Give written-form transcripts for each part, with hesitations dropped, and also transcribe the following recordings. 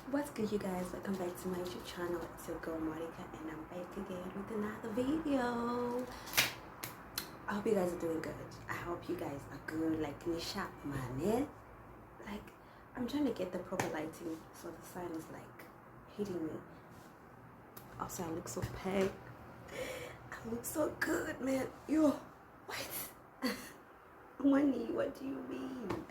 What's good, you guys? Welcome back to my YouTube channel. It's your girl Monica, and I'm back again with another video. I hope you guys are doing good. I hope you guys are good. Like, Nisha, man, like, I'm trying to get the proper lighting so the sun is like hitting me. Also, I look so pale. I look so good, man. Yo, what? Money, what do you mean?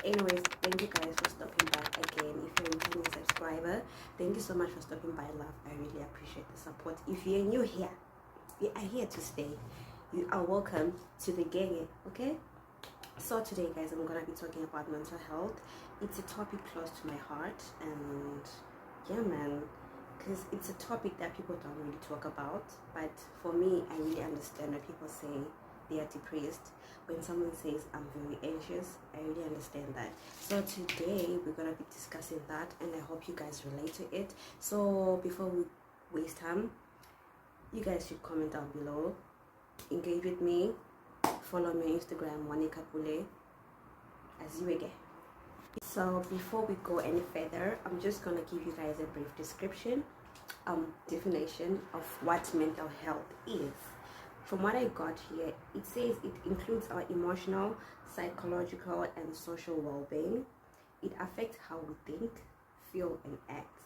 Anyways, thank you guys for stopping back again. If you're a returning subscriber, thank you so much for stopping by, love. I really appreciate the support. If you're new here, you are here to stay. You are welcome to the gang, okay? So today, guys, I'm gonna be talking about mental health. It's a topic close to my heart, and yeah, man, because it's a topic that people don't really talk about. But for me, I really understand when people say they are depressed. When someone says I'm very anxious, I really understand that. So today we're gonna be discussing that, and I hope you guys relate to it. So before we waste time, you guys should comment down below, engage with me, follow me on Instagram, Monica Pule, as you again. So before we go any further, I'm just gonna give you guys a brief description, definition of what mental health is. From what I got here, it says it includes our emotional, psychological, and social well-being. It affects how we think, feel, and act.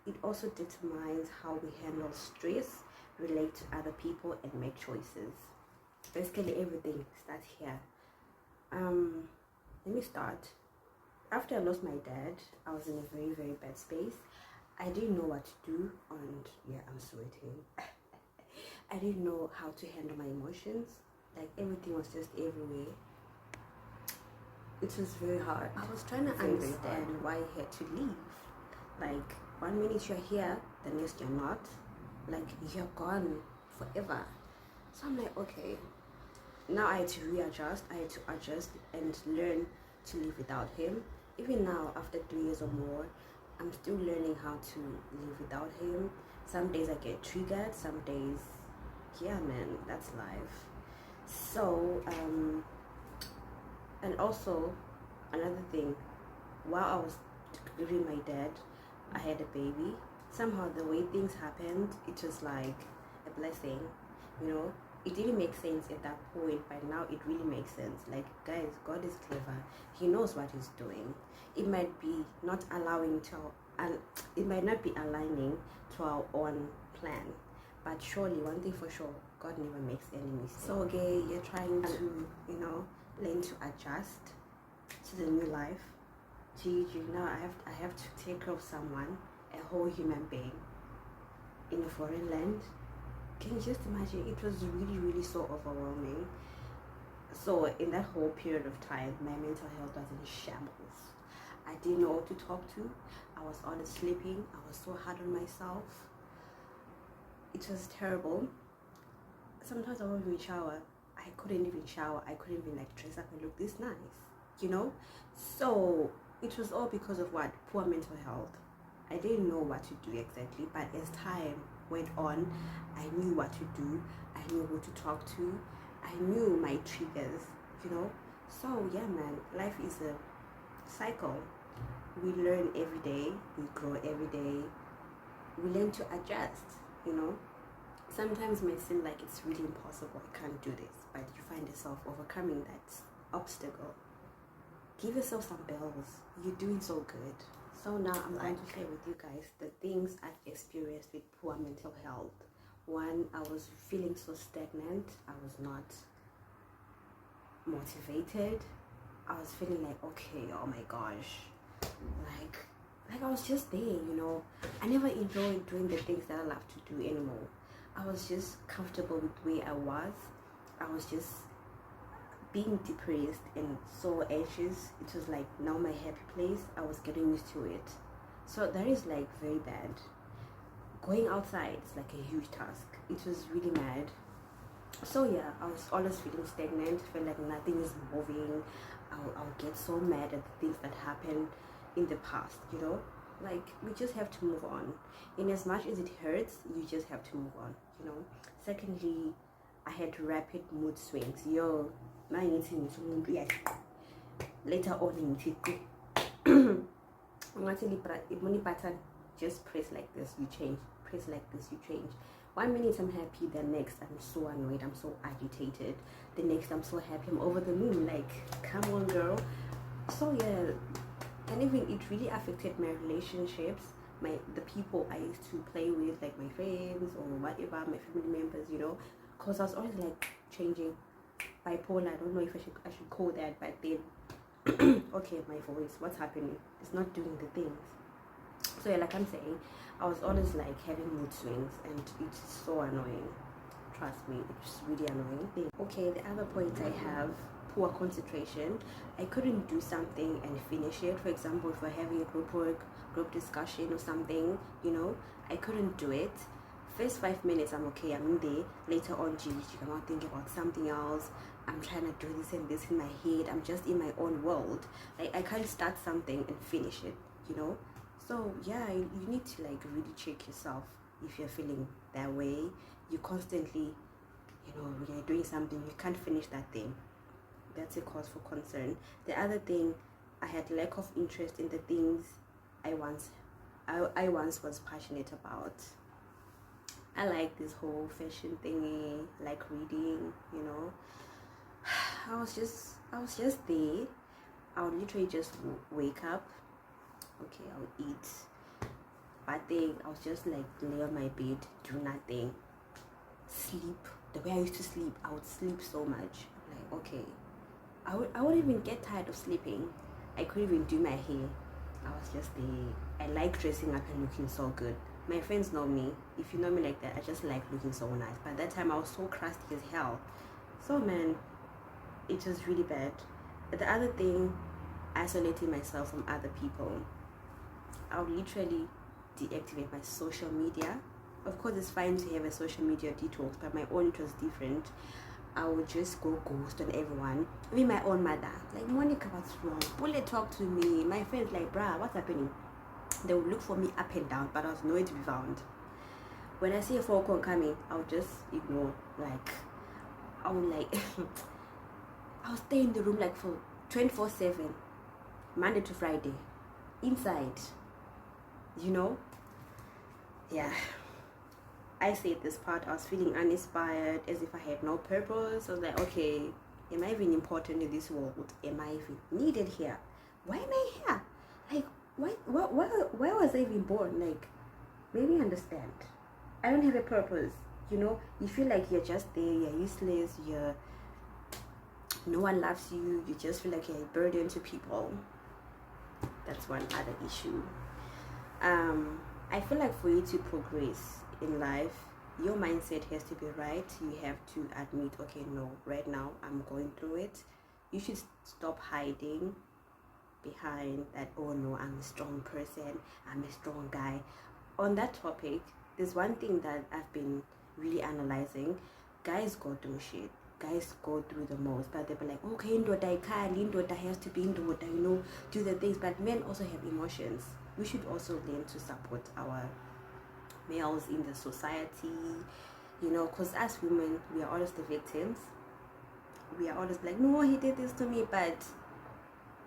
It also determines how we handle stress, relate to other people, and make choices. Basically, everything starts here. Let me start. After I lost my dad, I was in a very, very bad space. I didn't know what to do, and yeah, I'm sweating. I didn't know how to handle my emotions. Like, everything was just everywhere. It was very hard. I was trying to understand why I had to leave. Like, 1 minute you're here, the next you're not. Like, you're gone forever. So I'm like, okay. Now I had to readjust. I had to adjust and learn to live without him. Even now, after 3 years or more, I'm still learning how to live without him. Some days I get triggered, some days, yeah, man, that's life. So and also another thing, while I was grieving my dad, I had a baby. Somehow the way things happened, it was like a blessing, you know. It didn't make sense at that point, but now it really makes sense. Like, guys, God is clever. He knows what he's doing. It might be not allowing to, it might not be aligning to our own plan, but surely one thing for sure, God never makes any mistakes. So okay, you're trying to, you know, learn to adjust to the new life. Now I have to take care of someone, a whole human being, in a foreign land. Can you just imagine? It was really, really so overwhelming. So in that whole period of time, my mental health was in shambles. I didn't know what to talk to. I was always sleeping. I was so hard on myself. It was terrible. Sometimes I wouldn't even shower. I couldn't even shower. I couldn't even like dress up and look this nice, you know. So it was all because of what? Poor mental health. I didn't know what to do exactly, but as time went on, I knew what to do. I knew who to talk to. I knew my triggers, you know. So yeah, man, life is a cycle. We learn every day. We grow every day. We learn to adjust, you know. Sometimes it may seem like it's really impossible. I can't do this, but you find yourself overcoming that obstacle. Give yourself some bells. You're doing so good. So now I'm going to share with you guys the things I've experienced with poor mental health. One, I was feeling so stagnant. I was not motivated. I was feeling like, okay, oh my gosh, like I was just there, you know. I never enjoyed doing the things that I love to do anymore. I was just comfortable with where I was. I was just being depressed and so anxious. It was like now my happy place. I was getting used to it. So that is like very bad. Going outside is like a huge task. It was really mad. So yeah, I was always feeling stagnant, feel like nothing is moving. I'll get so mad at the things that happened in the past, you know. Like, we just have to move on. In as much as it hurts, you just have to move on, you know. Secondly, I had rapid mood swings. Yo, later on money pattern, just press like this, you change. Press like this, you change. 1 minute I'm happy, the next I'm so annoyed, I'm so agitated. The next I'm so happy, I'm over the moon. Like, come on, girl. So yeah, and even it really affected my relationships, the people I used to play with, like my friends or whatever, my family members, you know, because I was always like changing. Bipolar, I don't know if I should call that, but then okay, my voice, what's happening? It's not doing the things. So yeah, like I'm saying, I was always like having mood swings, and it's so annoying. Trust me, it's really annoying. Okay, the other point I have, poor concentration. I couldn't do something and finish it. For example, if we're having a group discussion or something, you know, I couldn't do it. First 5 minutes I'm okay, I'm in there. Later on, geez, I'm not thinking about something else. I'm trying to do this and this in my head. I'm just in my own world. Like, I can't start something and finish it, you know. So yeah, you need to like really check yourself if you're feeling that way. You constantly, you know, when you're doing something, you can't finish that thing. That's a cause for concern. The other thing, I had lack of interest in the things I once was passionate about. I like this whole fashion thingy, like reading, you know. I was just there. I would literally just wake up. Okay, I would eat. But then I was just like lay on my bed, do nothing, sleep. The way I used to sleep, I would sleep so much. Like, okay, I wouldn't even get tired of sleeping. I couldn't even do my hair. I was just there. I like dressing up and looking so good. My friends know me. If you know me like that, I just like looking so nice. By that time, I was so crusty as hell. So man, it was really bad. The other thing, isolating myself from other people. I would literally deactivate my social media. Of course, it's fine to have a social media detox, but my own, it was different. I would just go ghost on everyone. Even my own mother. Like, Monica, what's wrong? Bullet talk to me. My friends like, bruh, what's happening? They would look for me up and down, but I was nowhere to be found. When I see a phone call coming, I would just ignore. Like, I would like, I would stay in the room like for 24/7, Monday to Friday, inside, you know. Yeah, I said this part, I was feeling uninspired, as if I had no purpose. I was like, okay, am I even important in this world? Am I even needed here? Why am I here? Like, why was I even born? Like, maybe understand. I don't have a purpose, you know. You feel like you're just there, you're useless, no one loves you, you just feel like you're a burden to people. That's one other issue. I feel like for you to progress in life, your mindset has to be right. You have to admit, okay, no, right now I'm going through it. You should stop hiding behind that, oh no, I'm a strong person, I'm a strong guy. On that topic, there's one thing that I've been really analyzing. Guys go through shit. Guys go through the most, but they'll be like, okay, indoda has to be indoda, you know, do the things. But men also have emotions. We should also learn to support our males in the society, you know, because as women, we are always the victims. We are always like, no, he did this to me. But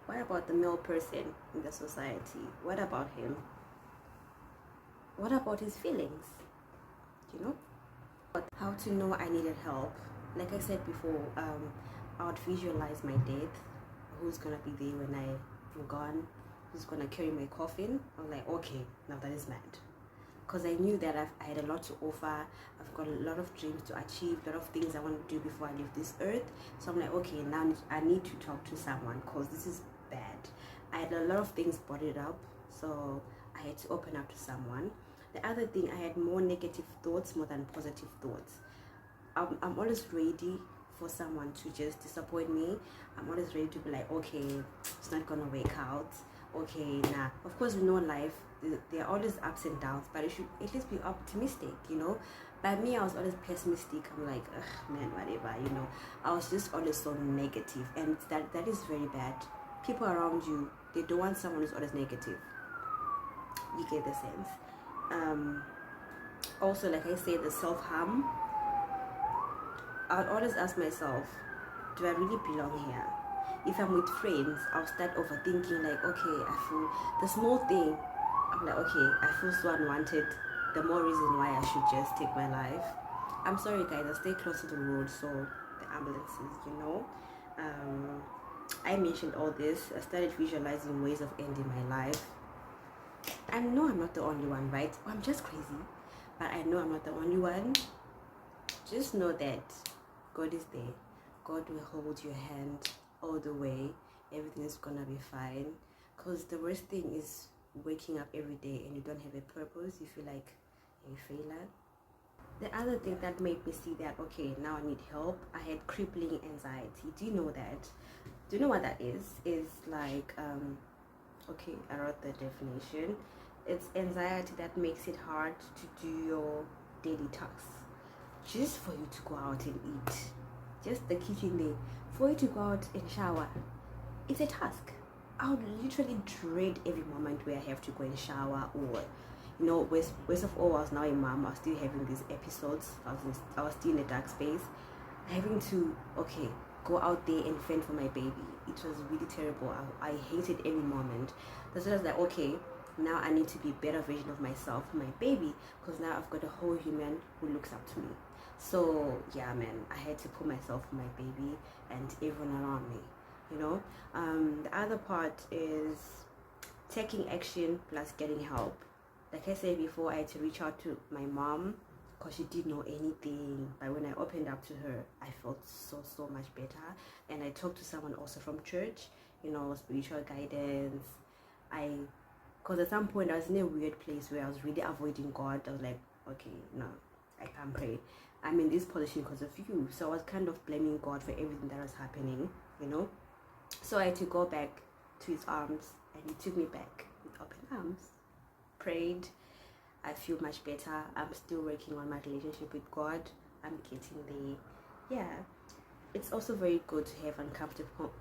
what about the male person in the society? What about him? What about his feelings? You know? But how to know I needed help? Like I said before, I would visualize my death. Who's gonna be there when I'm gone? Who's gonna carry my coffin? I'm like, okay, now that is mad. Because I knew that I had a lot to offer. I've got a lot of dreams to achieve, a lot of things I want to do before I leave this earth. So I'm like, okay, now I need to talk to someone, because this is bad. I had a lot of things bottled up, so I had to open up to someone. The other thing, I had more negative thoughts more than positive thoughts. I'm always ready for someone to just disappoint me. I'm always ready to be like, okay, it's not gonna work out. Okay, nah. Of course, we know life, there are always ups and downs, but it should at least be optimistic, you know. But me, I was always pessimistic. I'm like, ugh, man, whatever, you know. I was just always so negative, and that is very bad. People around you, they don't want someone who's always negative. You get the sense. Also, like I said, the self-harm. I would always ask myself, do I really belong here? If I'm with friends, I'll start overthinking, like, okay, I feel the small thing, I'm like, okay, I feel so unwanted, the more reason why I should just take my life. I'm sorry guys, I stay close to the road, so the ambulances, I mentioned all this. I started visualizing ways of ending my life. I know I'm not the only one, right? I'm just crazy, but I know I'm not the only one. Just know that God is there. God will hold your hand all the way. Everything is gonna be fine. Because the worst thing is waking up every day and you don't have a purpose. You feel like a failure. The other thing that made me see that, okay, now I need help, I had crippling anxiety. Do you know that? Do you know what that is? It's like, okay, I wrote the definition. It's anxiety that makes it hard to do your daily tasks. Just for you to go out and eat. Just the kitchen day. For you to go out and shower. It's a task. I would literally dread every moment where I have to go and shower, or worst of all, I was now a mom. I was still having these episodes. I was still in a dark space, having to go out there and fend for my baby. It was really terrible. I hated every moment. That's why I was like, okay, now I need to be a better version of myself for my baby, because now I've got a whole human who looks up to me. So yeah, man, I had to put myself for my baby and everyone around me. The other part is taking action plus getting help. Like I said before, I had to reach out to my mom because she didn't know anything. But when I opened up to her, I felt so much better. And I talked to someone also from church, spiritual guidance. Because at some point I was in a weird place where I was really avoiding God. I was like, okay, no, I can't pray. I'm in this position because of you. So I was kind of blaming God for everything that was happening, So I had to go back to his arms, and he took me back with open arms. Prayed. I feel much better. I'm still working on my relationship with God. I'm getting there. Yeah. It's also very good to have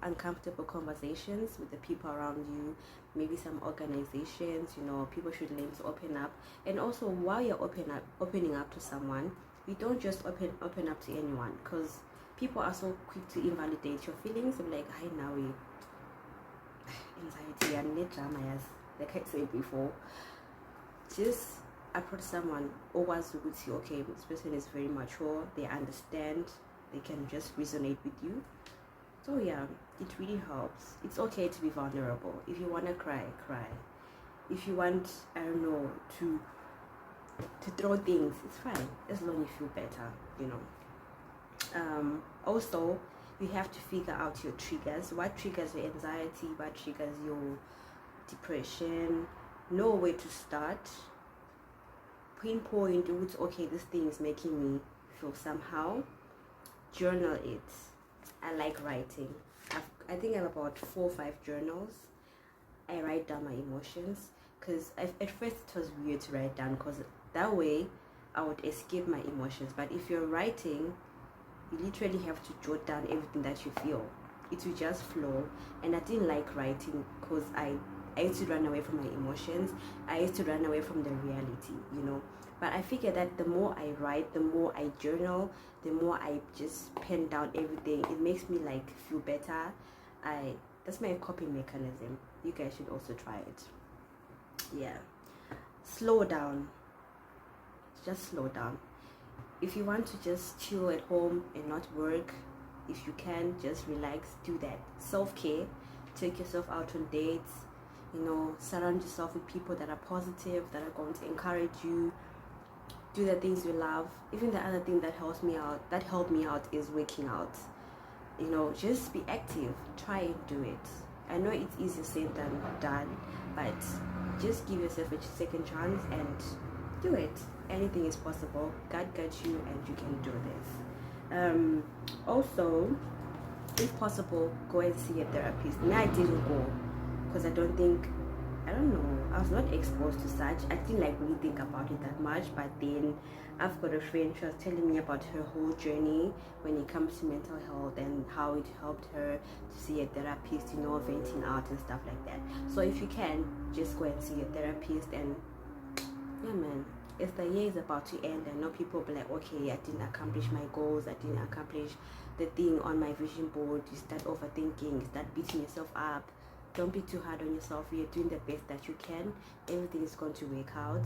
uncomfortable conversations with the people around you. Maybe some organizations, people should learn to open up. And also, while you're opening up to someone, you don't just open up to anyone, because people are so quick to invalidate your feelings. I'm like, hi, now anxiety and net drama, like I said before. Just approach someone always would see, okay, this person is very mature, they understand, they can just resonate with you. So yeah, it really helps. It's okay to be vulnerable. If you want to cry. If you want, I don't know, to throw things, it's fine, as long as you feel better, Also, you have to figure out your triggers. What triggers your anxiety? What triggers your depression? Know where to start. Pinpoint, okay, this thing is making me feel somehow. Journal it. I like writing. I think I have about 4 or 5 journals. I write down my emotions, because at first it was weird to write down, because that way I would escape my emotions. But if you're writing, you literally have to jot down everything that you feel. It will just flow. And I didn't like writing because I used to run away from my emotions. I used to run away from the reality, But I figured that the more I write, the more I journal, the more I just pen down everything, it makes me feel better. That's my coping mechanism. You guys should also try it. Yeah. Slow down. Just slow down. If you want to just chill at home and not work, if you can, just relax, do that. Self-care. Take yourself out on dates. Surround yourself with people that are positive, that are going to encourage you. Do the things you love. Even the other thing that helped me out is waking out. Just be active. Try and do it. I know it's easier said than done, but just give yourself a second chance and do it. Anything is possible. God got you, and you can do this. Also, if possible, go and see a therapist. Me, I didn't go because I don't know, I was not exposed to such. I didn't really think about it that much. But then I've got a friend, she was telling me about her whole journey when it comes to mental health and how it helped her to see a therapist, venting out and stuff like that. So if you can, just go and see a therapist. And yeah, man, As the year is about to end, I know people will be like, okay, I didn't accomplish my goals, I didn't accomplish the thing on my vision board. You start overthinking, you start beating yourself up. Don't be too hard on yourself. You're doing the best that you can. Everything is going to work out.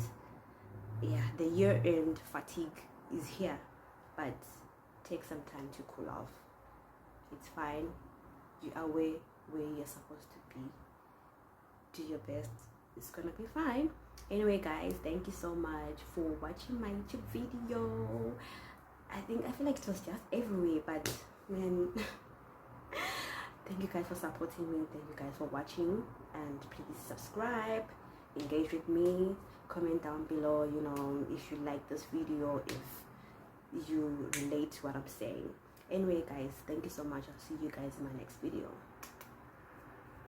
Yeah, the year-end fatigue is here, but take some time to cool off. It's fine. You are where you're supposed to be. Do your best. It's gonna be fine. Anyway, guys, thank you so much for watching my YouTube video. I feel like it was just everywhere, but man, thank you guys for supporting me. Thank you guys for watching, and please subscribe, engage with me, comment down below, you know, if you like this video, if you relate to what I'm saying. Anyway, guys, thank you so much. I'll see you guys in my next video.